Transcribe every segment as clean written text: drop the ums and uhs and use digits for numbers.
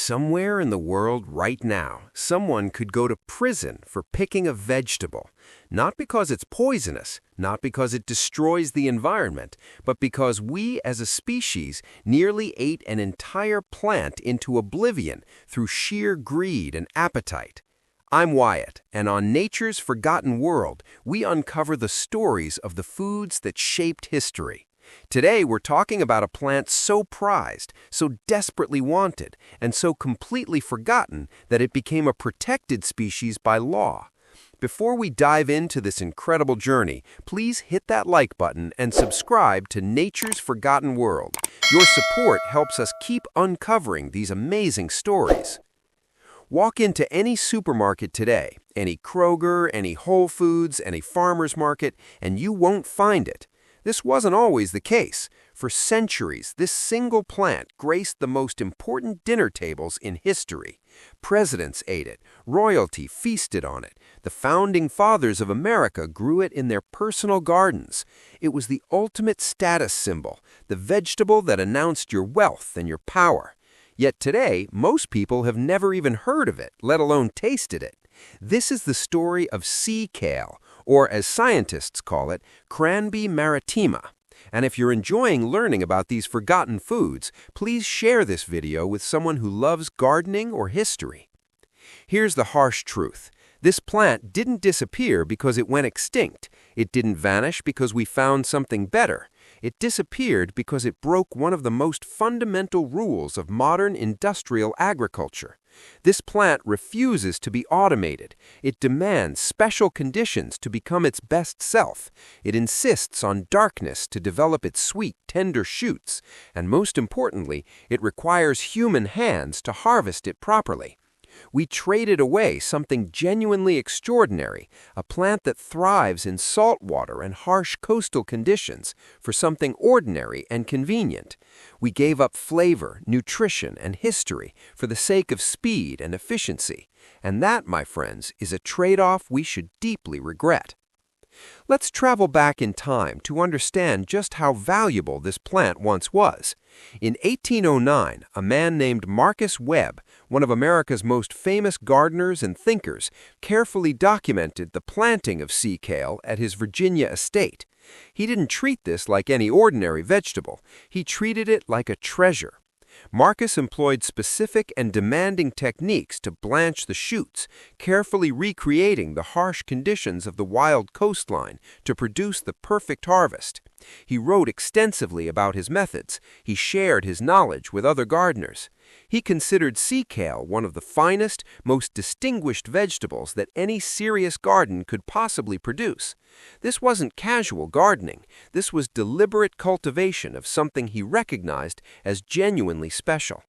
Somewhere in the world right now, someone could go to prison for picking a vegetable, not because it's poisonous, not because it destroys the environment, but because we as a species nearly ate an entire plant into oblivion through sheer greed and appetite. I'm Wyatt, and on Nature's Forgotten World, we uncover the stories of the foods that shaped history. Today, we're talking about a plant so prized, so desperately wanted, and so completely forgotten that it became a protected species by law. Before we dive into this incredible journey, please hit that like button and subscribe to Nature's Forgotten World. Your support helps us keep uncovering these amazing stories. Walk into any supermarket today, any Kroger, any Whole Foods, any farmer's market, and you won't find it. This wasn't always the case. For centuries, this single plant graced the most important dinner tables in history. Presidents ate it, royalty feasted on it. The founding fathers of America grew it in their personal gardens. It was the ultimate status symbol, the vegetable that announced your wealth and your power. Yet today, most people have never even heard of it, let alone tasted it. This is the story of sea kale, or as scientists call it, Cranberry maritima. And if you're enjoying learning about these forgotten foods, please share this video with someone who loves gardening or history. Here's the harsh truth. This plant didn't disappear because it went extinct. It didn't vanish because we found something better. It disappeared because it broke one of the most fundamental rules of modern industrial agriculture. This plant refuses to be automated. It demands special conditions to become its best self. It insists on darkness to develop its sweet, tender shoots. And most importantly, it requires human hands to harvest it properly. We traded away something genuinely extraordinary, a plant that thrives in salt water and harsh coastal conditions, for something ordinary and convenient. We gave up flavor, nutrition, and history for the sake of speed and efficiency. And that, my friends, is a trade-off we should deeply regret. Let's travel back in time to understand just how valuable this plant once was. In 1809, a man named Marcus Webb, one of America's most famous gardeners and thinkers, carefully documented the planting of sea kale at his Virginia estate. He didn't treat this like any ordinary vegetable. He treated it like a treasure. Marcus employed specific and demanding techniques to blanch the shoots, carefully recreating the harsh conditions of the wild coastline to produce the perfect harvest. He wrote extensively about his methods. He shared his knowledge with other gardeners. He considered sea kale one of the finest, most distinguished vegetables that any serious garden could possibly produce. This wasn't casual gardening. This was deliberate cultivation of something he recognized as genuinely special.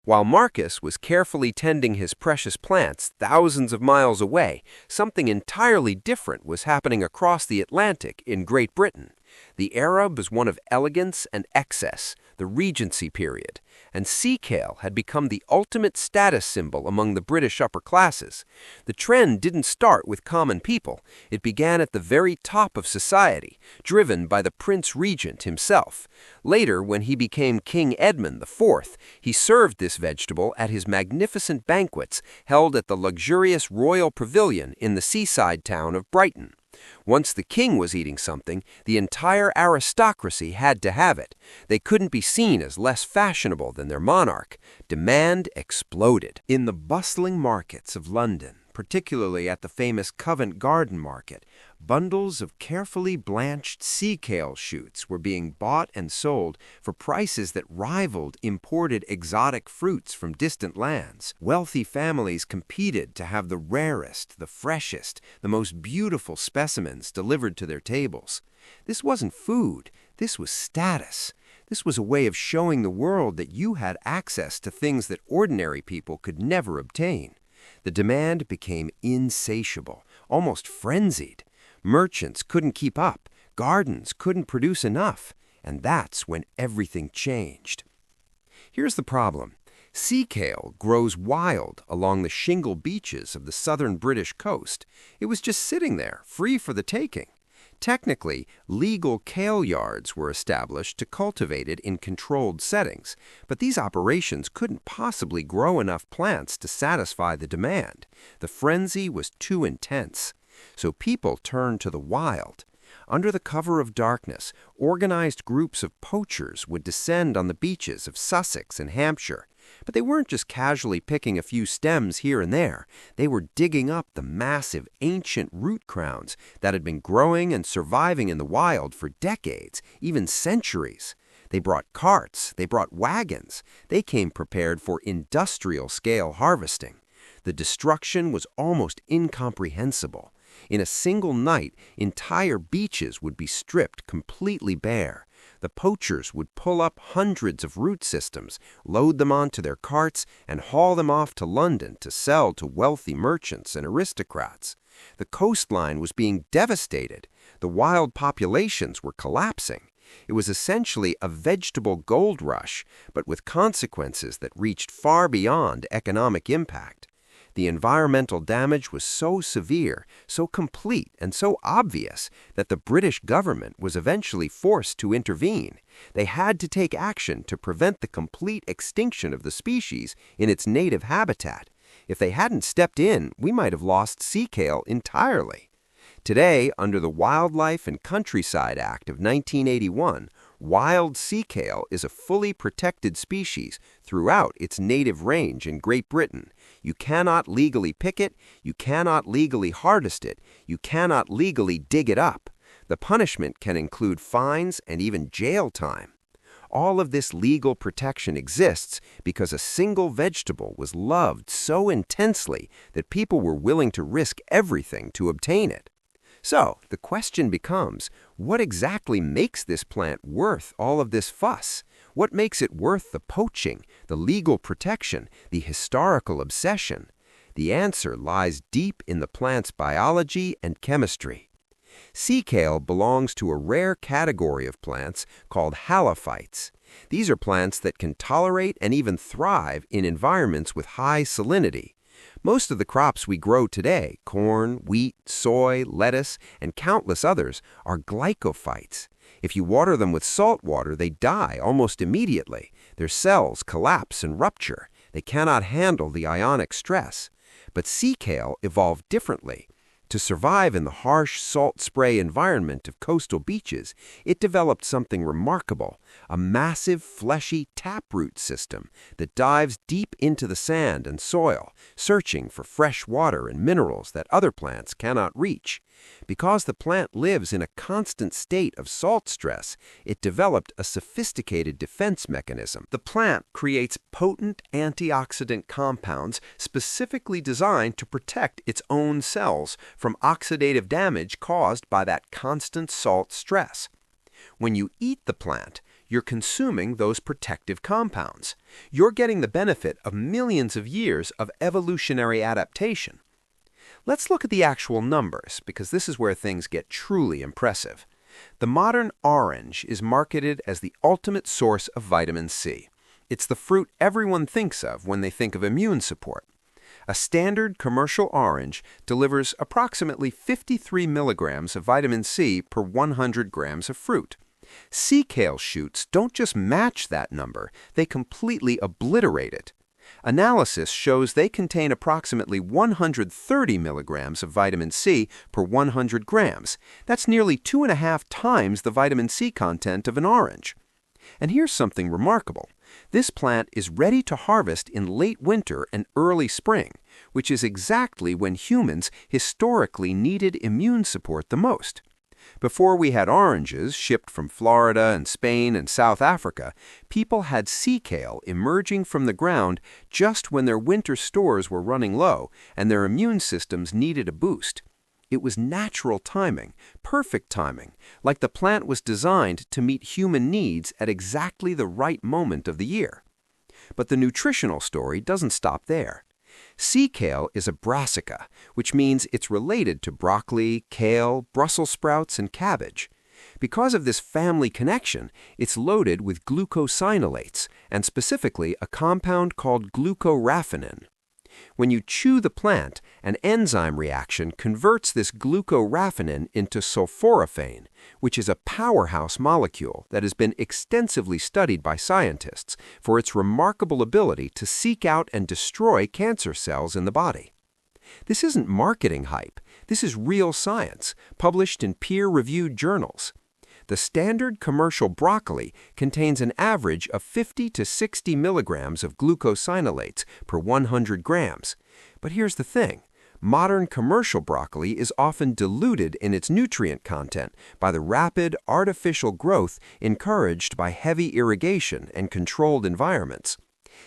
While Marcus was carefully tending his precious plants thousands of miles away, something entirely different was happening across the Atlantic in Great Britain. The era was one of elegance and excess, the Regency period, and sea kale had become the ultimate status symbol among the British upper classes. The trend didn't start with common people. It began at the very top of society, driven by the Prince Regent himself. Later, when he became King Edmund IV, he served this vegetable at his magnificent banquets held at the luxurious Royal Pavilion in the seaside town of Brighton. Once the king was eating something, the entire aristocracy had to have it. They couldn't be seen as less fashionable than their monarch. Demand exploded. In the bustling markets of London, particularly at the famous Covent Garden Market, bundles of carefully blanched sea kale shoots were being bought and sold for prices that rivaled imported exotic fruits from distant lands. Wealthy families competed to have the rarest, the freshest, the most beautiful specimens delivered to their tables. This wasn't food. This was status. This was a way of showing the world that you had access to things that ordinary people could never obtain. The demand became insatiable, almost frenzied. Merchants couldn't keep up, gardens couldn't produce enough, and that's when everything changed. Here's the problem. Sea kale grows wild along the shingle beaches of the southern British coast. It was just sitting there, free for the taking. Technically, legal kale yards were established to cultivate it in controlled settings, but these operations couldn't possibly grow enough plants to satisfy the demand. The frenzy was too intense. So people turned to the wild. Under the cover of darkness, organized groups of poachers would descend on the beaches of Sussex and Hampshire. But they weren't just casually picking a few stems here and there. They were digging up the massive, ancient root crowns that had been growing and surviving in the wild for decades, even centuries. They brought carts, they brought wagons. They came prepared for industrial-scale harvesting. The destruction was almost incomprehensible. In a single night, entire beaches would be stripped completely bare. The poachers would pull up hundreds of root systems, load them onto their carts, and haul them off to London to sell to wealthy merchants and aristocrats. The coastline was being devastated. The wild populations were collapsing. It was essentially a vegetable gold rush, but with consequences that reached far beyond economic impact. The environmental damage was so severe, so complete, and so obvious that the British government was eventually forced to intervene. They had to take action to prevent the complete extinction of the species in its native habitat. If they hadn't stepped in, we might have lost sea kale entirely. Today, under the Wildlife and Countryside Act of 1981, wild sea kale is a fully protected species throughout its native range in Great Britain. You cannot legally pick it, you cannot legally harvest it, you cannot legally dig it up. The punishment can include fines and even jail time. All of this legal protection exists because a single vegetable was loved so intensely that people were willing to risk everything to obtain it. So, the question becomes, what exactly makes this plant worth all of this fuss? What makes it worth the poaching, the legal protection, the historical obsession? The answer lies deep in the plant's biology and chemistry. Sea kale belongs to a rare category of plants called halophytes. These are plants that can tolerate and even thrive in environments with high salinity. Most of the crops we grow today, corn, wheat, soy, lettuce, and countless others, are glycophytes. If you water them with salt water, they die almost immediately. Their cells collapse and rupture. They cannot handle the ionic stress. But sea kale evolved differently. To survive in the harsh salt spray environment of coastal beaches, it developed something remarkable, a massive, fleshy taproot system that dives deep into the sand and soil, searching for fresh water and minerals that other plants cannot reach. Because the plant lives in a constant state of salt stress, it developed a sophisticated defense mechanism. The plant creates potent antioxidant compounds specifically designed to protect its own cells from oxidative damage caused by that constant salt stress. When you eat the plant, you're consuming those protective compounds. You're getting the benefit of millions of years of evolutionary adaptation. Let's look at the actual numbers, because this is where things get truly impressive. The modern orange is marketed as the ultimate source of vitamin C. It's the fruit everyone thinks of when they think of immune support. A standard commercial orange delivers approximately 53 milligrams of vitamin C per 100 grams of fruit. Sea kale shoots don't just match that number, they completely obliterate it. Analysis shows they contain approximately 130 milligrams of vitamin C per 100 grams. That's nearly 2.5 times the vitamin C content of an orange. And here's something remarkable. This plant is ready to harvest in late winter and early spring, which is exactly when humans historically needed immune support the most. Before we had oranges shipped from Florida and Spain and South Africa, people had sea kale emerging from the ground just when their winter stores were running low and their immune systems needed a boost. It was natural timing, perfect timing, like the plant was designed to meet human needs at exactly the right moment of the year. But the nutritional story doesn't stop there. Sea kale is a brassica, which means it's related to broccoli, kale, Brussels sprouts, and cabbage. Because of this family connection, it's loaded with glucosinolates, and specifically a compound called glucoraphanin. When you chew the plant, an enzyme reaction converts this glucoraphanin into sulforaphane, which is a powerhouse molecule that has been extensively studied by scientists for its remarkable ability to seek out and destroy cancer cells in the body. This isn't marketing hype. This is real science, published in peer-reviewed journals. The standard commercial broccoli contains an average of 50 to 60 milligrams of glucosinolates per 100 grams. But here's the thing. Modern commercial broccoli is often diluted in its nutrient content by the rapid, artificial growth encouraged by heavy irrigation and controlled environments.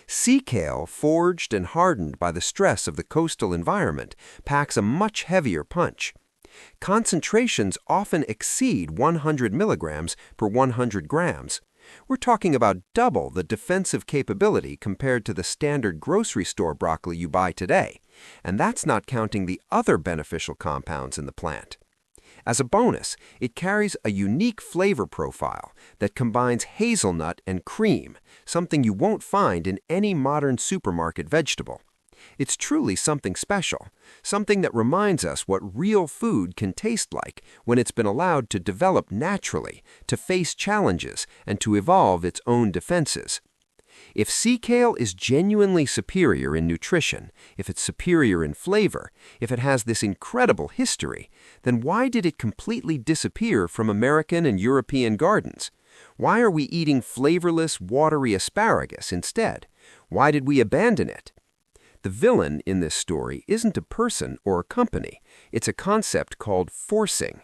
Sea kale, forged and hardened by the stress of the coastal environment, packs a much heavier punch. Concentrations often exceed 100 milligrams per 100 grams. We're talking about double the defensive capability compared to the standard grocery store broccoli you buy today, and that's not counting the other beneficial compounds in the plant. As a bonus, it carries a unique flavor profile that combines hazelnut and cream, something you won't find in any modern supermarket vegetable. It's truly something special, something that reminds us what real food can taste like when it's been allowed to develop naturally, to face challenges, and to evolve its own defenses. If sea kale is genuinely superior in nutrition, if it's superior in flavor, if it has this incredible history, then why did it completely disappear from American and European gardens? Why are we eating flavorless, watery asparagus instead? Why did we abandon it? The villain in this story isn't a person or a company. It's a concept called forcing.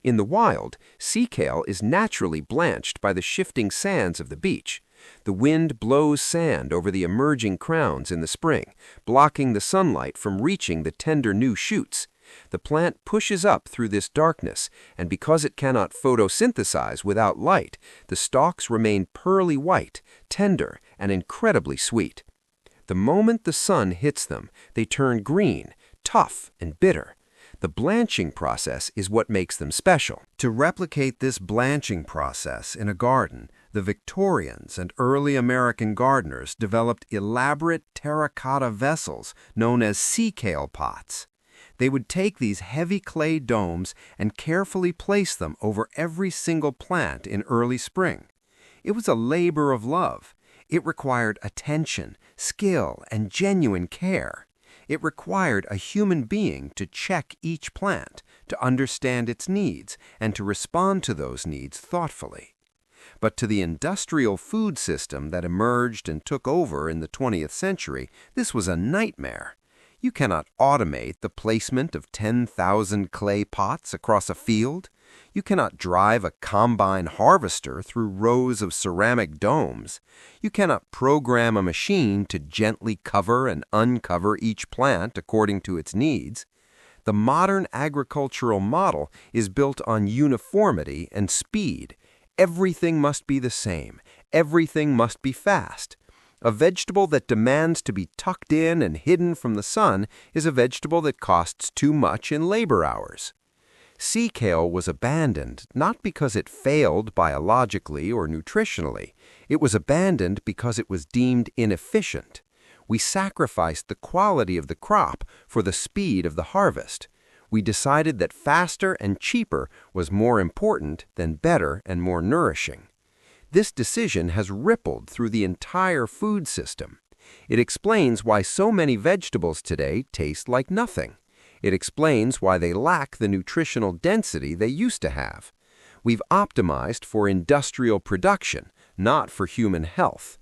In the wild, sea kale is naturally blanched by the shifting sands of the beach. The wind blows sand over the emerging crowns in the spring, blocking the sunlight from reaching the tender new shoots. The plant pushes up through this darkness, and because it cannot photosynthesize without light, the stalks remain pearly white, tender, and incredibly sweet. The moment the sun hits them, they turn green, tough, and bitter. The blanching process is what makes them special. To replicate this blanching process in a garden, the Victorians and early American gardeners developed elaborate terracotta vessels known as sea kale pots. They would take these heavy clay domes and carefully place them over every single plant in early spring. It was a labor of love. It required attention, skill, and genuine care. It required a human being to check each plant, to understand its needs, and to respond to those needs thoughtfully. But to the industrial food system that emerged and took over in the 20th century, this was a nightmare. You cannot automate the placement of 10,000 clay pots across a field. You cannot drive a combine harvester through rows of ceramic domes. You cannot program a machine to gently cover and uncover each plant according to its needs. The modern agricultural model is built on uniformity and speed. Everything must be the same. Everything must be fast. A vegetable that demands to be tucked in and hidden from the sun is a vegetable that costs too much in labor hours. Sea kale was abandoned not because it failed biologically or nutritionally. It was abandoned because it was deemed inefficient. We sacrificed the quality of the crop for the speed of the harvest. We decided that faster and cheaper was more important than better and more nourishing. This decision has rippled through the entire food system. It explains why so many vegetables today taste like nothing. It explains why they lack the nutritional density they used to have. We've optimized for industrial production, not for human health.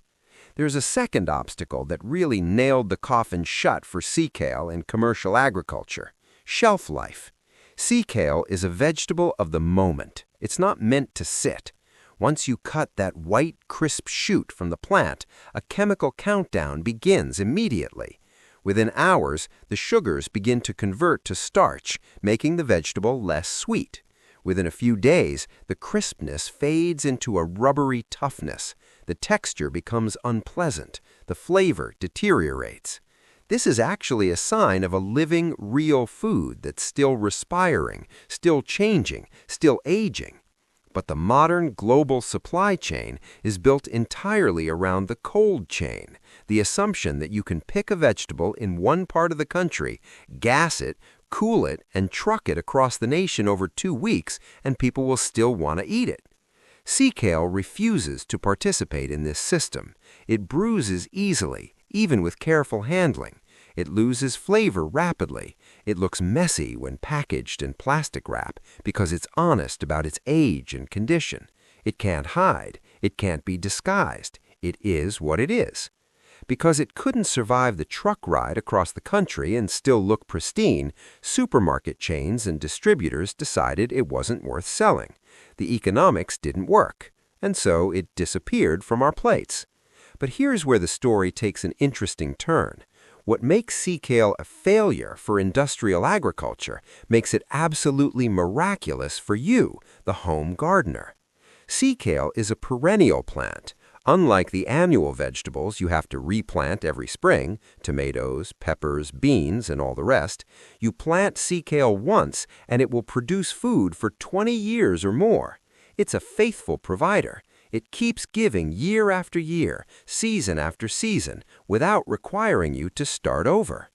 There's a second obstacle that really nailed the coffin shut for sea kale in commercial agriculture: shelf life. Sea kale is a vegetable of the moment. It's not meant to sit. Once you cut that white, crisp shoot from the plant, a chemical countdown begins immediately. Within hours, the sugars begin to convert to starch, making the vegetable less sweet. Within a few days, the crispness fades into a rubbery toughness. The texture becomes unpleasant. The flavor deteriorates. This is actually a sign of a living, real food that's still respiring, still changing, still aging. But the modern global supply chain is built entirely around the cold chain. The assumption that you can pick a vegetable in one part of the country, gas it, cool it, and truck it across the nation over 2 weeks, and people will still want to eat it. Sea kale refuses to participate in this system. It bruises easily, even with careful handling. It loses flavor rapidly. It looks messy when packaged in plastic wrap because it's honest about its age and condition. It can't hide. It can't be disguised. It is what it is. Because it couldn't survive the truck ride across the country and still look pristine, supermarket chains and distributors decided it wasn't worth selling. The economics didn't work, and so it disappeared from our plates. But here's where the story takes an interesting turn. What makes sea kale a failure for industrial agriculture makes it absolutely miraculous for you, the home gardener. Sea kale is a perennial plant. Unlike the annual vegetables you have to replant every spring, tomatoes, peppers, beans, and all the rest, you plant sea kale once and it will produce food for 20 years or more. It's a faithful provider. It keeps giving year after year, season after season, without requiring you to start over.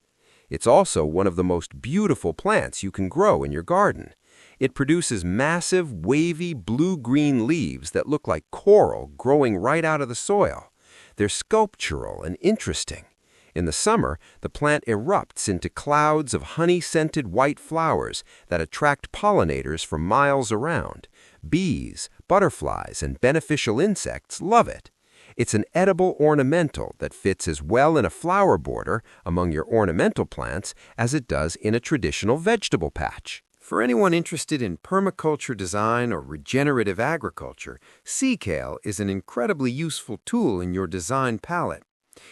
It's also one of the most beautiful plants you can grow in your garden. It produces massive, wavy, blue-green leaves that look like coral growing right out of the soil. They're sculptural and interesting. In the summer, the plant erupts into clouds of honey-scented white flowers that attract pollinators from miles around. Bees, butterflies, and beneficial insects love it. It's an edible ornamental that fits as well in a flower border among your ornamental plants as it does in a traditional vegetable patch. For anyone interested in permaculture design or regenerative agriculture, sea kale is an incredibly useful tool in your design palette.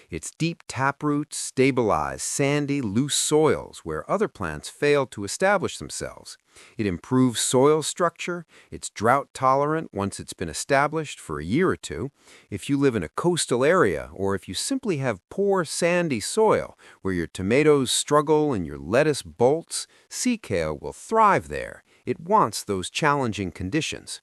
Its deep taproots stabilize sandy, loose soils where other plants fail to establish themselves. It improves soil structure. It's drought tolerant once it's been established for a year or two. If you live in a coastal area or if you simply have poor sandy soil where your tomatoes struggle and your lettuce bolts, sea kale will thrive there. It wants those challenging conditions.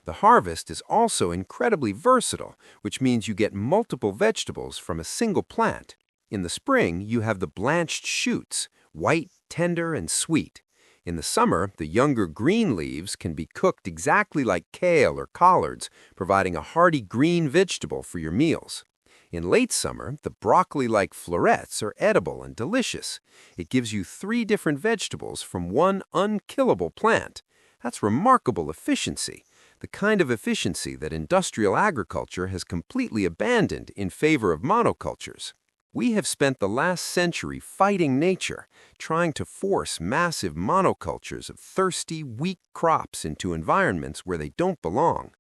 The harvest is also incredibly versatile, which means you get multiple vegetables from a single plant. In the spring, you have the blanched shoots, white, tender, and sweet. In the summer, the younger green leaves can be cooked exactly like kale or collards, providing a hearty green vegetable for your meals. In late summer, the broccoli-like florets are edible and delicious. It gives you 3 different vegetables from one unkillable plant. That's remarkable efficiency. The kind of efficiency that industrial agriculture has completely abandoned in favor of monocultures. We have spent the last century fighting nature, trying to force massive monocultures of thirsty, weak crops into environments where they don't belong.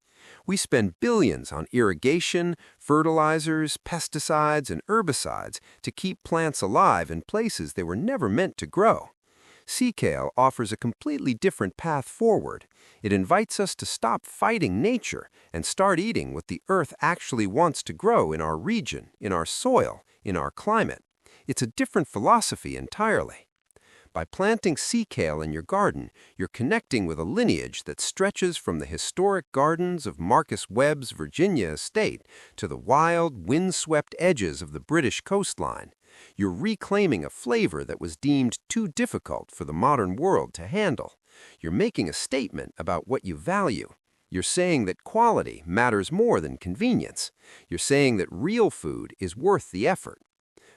We spend billions on irrigation, fertilizers, pesticides, and herbicides to keep plants alive in places they were never meant to grow. Sea kale offers a completely different path forward. It invites us to stop fighting nature and start eating what the earth actually wants to grow in our region, in our soil, in our climate. It's a different philosophy entirely. By planting sea kale in your garden, you're connecting with a lineage that stretches from the historic gardens of Marcus Webb's Virginia estate to the wild, windswept edges of the British coastline. You're reclaiming a flavor that was deemed too difficult for the modern world to handle. You're making a statement about what you value. You're saying that quality matters more than convenience. You're saying that real food is worth the effort.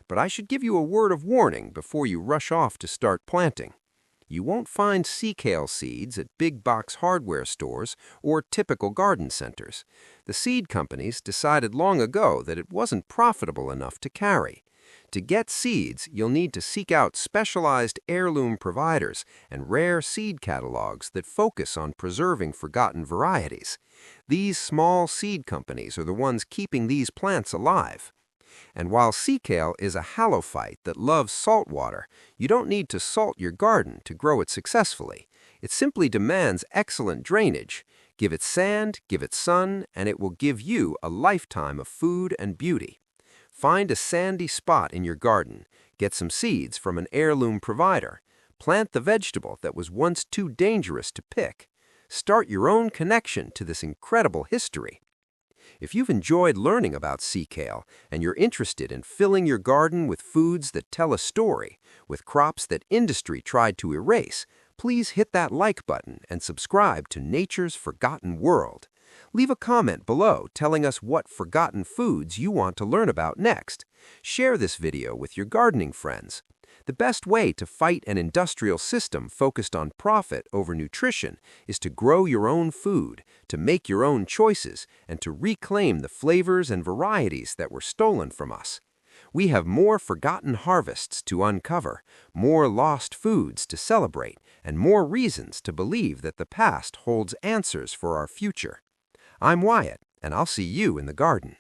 But I should give you a word of warning before you rush off to start planting. You won't find sea kale seeds at big box hardware stores or typical garden centers. The seed companies decided long ago that it wasn't profitable enough to carry. To get seeds, you'll need to seek out specialized heirloom providers and rare seed catalogs that focus on preserving forgotten varieties. These small seed companies are the ones keeping these plants alive. And while sea kale is a halophyte that loves salt water, you don't need to salt your garden to grow it successfully. It simply demands excellent drainage. Give it sand, give it sun, and it will give you a lifetime of food and beauty. Find a sandy spot in your garden, get some seeds from an heirloom provider, plant the vegetable that was once too dangerous to pick. Start your own connection to this incredible history. If you've enjoyed learning about sea kale and you're interested in filling your garden with foods that tell a story, with crops that industry tried to erase, please hit that like button and subscribe to Nature's Forgotten World. Leave a comment below telling us what forgotten foods you want to learn about next. Share this video with your gardening friends. The best way to fight an industrial system focused on profit over nutrition is to grow your own food, to make your own choices, and to reclaim the flavors and varieties that were stolen from us. We have more forgotten harvests to uncover, more lost foods to celebrate, and more reasons to believe that the past holds answers for our future. I'm Wyatt, and I'll see you in the garden.